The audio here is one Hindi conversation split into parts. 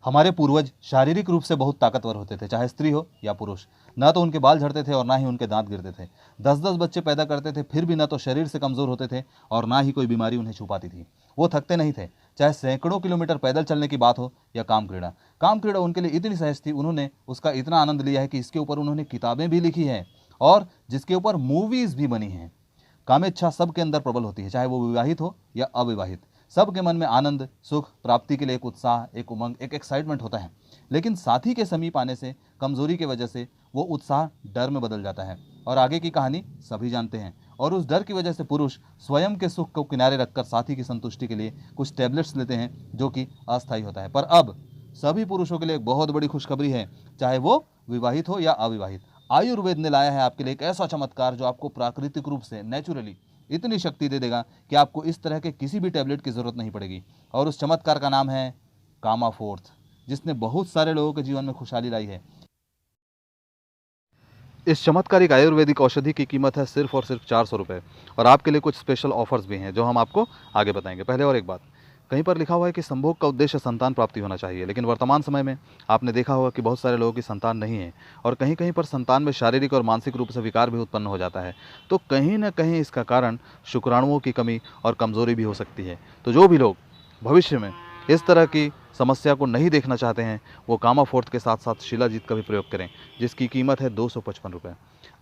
हमारे पूर्वज शारीरिक रूप से बहुत ताकतवर होते थे, चाहे स्त्री हो या पुरुष। ना तो उनके बाल झड़ते थे और ना ही उनके दांत गिरते थे। 10-10 बच्चे पैदा करते थे, फिर भी ना तो शरीर से कमज़ोर होते थे और ना ही कोई बीमारी उन्हें छू पाती थी। वो थकते नहीं थे, चाहे सैकड़ों किलोमीटर पैदल चलने की बात हो या काम क्रीड़ा। काम क्रीड़ा उनके लिए इतनी सहज थी, उन्होंने उसका इतना आनंद लिया है कि इसके ऊपर उन्होंने किताबें भी लिखी हैं और जिसके ऊपर मूवीज़ भी बनी हैं। कामेच्छा सबके अंदर प्रबल होती है, चाहे वो विवाहित हो या अविवाहित। सबके मन में आनंद, सुख, प्राप्ति के लिए एक उत्साह, एक उमंग, एक एक्साइटमेंट होता है। लेकिन साथी के समीप आने से, कमजोरी की वजह से वो उत्साह डर में बदल जाता है और आगे की कहानी सभी जानते हैं। और उस डर की वजह से पुरुष स्वयं के सुख को किनारे रखकर साथी की संतुष्टि के लिए कुछ टैबलेट्स लेते हैं, जो कि अस्थायी होता है। पर अब सभी पुरुषों के लिए एक बहुत बड़ी खुशखबरी है, चाहे वो विवाहित हो या अविवाहित। आयुर्वेद ने लाया है आपके लिए एक ऐसा चमत्कार जो आपको प्राकृतिक रूप से, नेचुरली इतनी शक्ति दे देगा कि आपको इस तरह के किसी भी टैबलेट की जरूरत नहीं पड़ेगी। और उस चमत्कार का नाम है कामा फोर्थ, जिसने बहुत सारे लोगों के जीवन में खुशहाली लाई है। इस चमत्कारिक आयुर्वेदिक औषधि की कीमत है सिर्फ और सिर्फ 400 रुपये। और आपके लिए कुछ स्पेशल ऑफर्स भी हैं जो हम आपको आगे बताएंगे। पहले और एक बात, कहीं पर लिखा हुआ है कि संभोग का उद्देश्य संतान प्राप्ति होना चाहिए, लेकिन वर्तमान समय में आपने देखा होगा कि बहुत सारे लोगों की संतान नहीं है और कहीं कहीं पर संतान में शारीरिक और मानसिक रूप से विकार भी उत्पन्न हो जाता है। तो कहीं ना कहीं इसका कारण शुक्राणुओं की कमी और कमजोरी भी हो सकती है। तो जो भी लोग भविष्य में इस तरह की समस्या को नहीं देखना चाहते हैं, वो कामा फोर्थ के साथ साथ शिलाजीत का भी प्रयोग करें, जिसकी कीमत है 255 रुपये।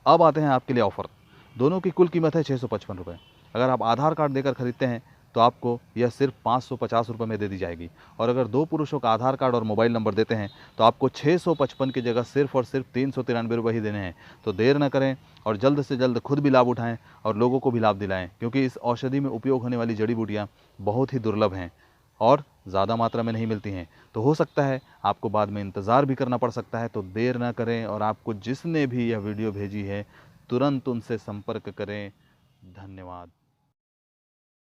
अब आते हैं आपके लिए ऑफर। दोनों की कुल कीमत है 655 रुपये। अगर आप आधार कार्ड देकर खरीदते हैं तो आपको यह सिर्फ 550 रुपये में दे दी जाएगी। और अगर दो पुरुषों का आधार कार्ड और मोबाइल नंबर देते हैं तो आपको 655 की जगह सिर्फ और सिर्फ 393 रुपये ही देने हैं। तो देर न करें और जल्द से जल्द खुद भी लाभ उठाएं और लोगों को भी लाभ दिलाएं, क्योंकि इस औषधि में उपयोग होने वाली जड़ी बूटियाँ बहुत ही दुर्लभ हैं और ज़्यादा मात्रा में नहीं मिलती हैं। तो हो सकता है आपको बाद में इंतज़ार भी करना पड़ सकता है। तो देर ना करें और आपको जिसने भी यह वीडियो भेजी है तुरंत उनसे संपर्क करें। धन्यवाद।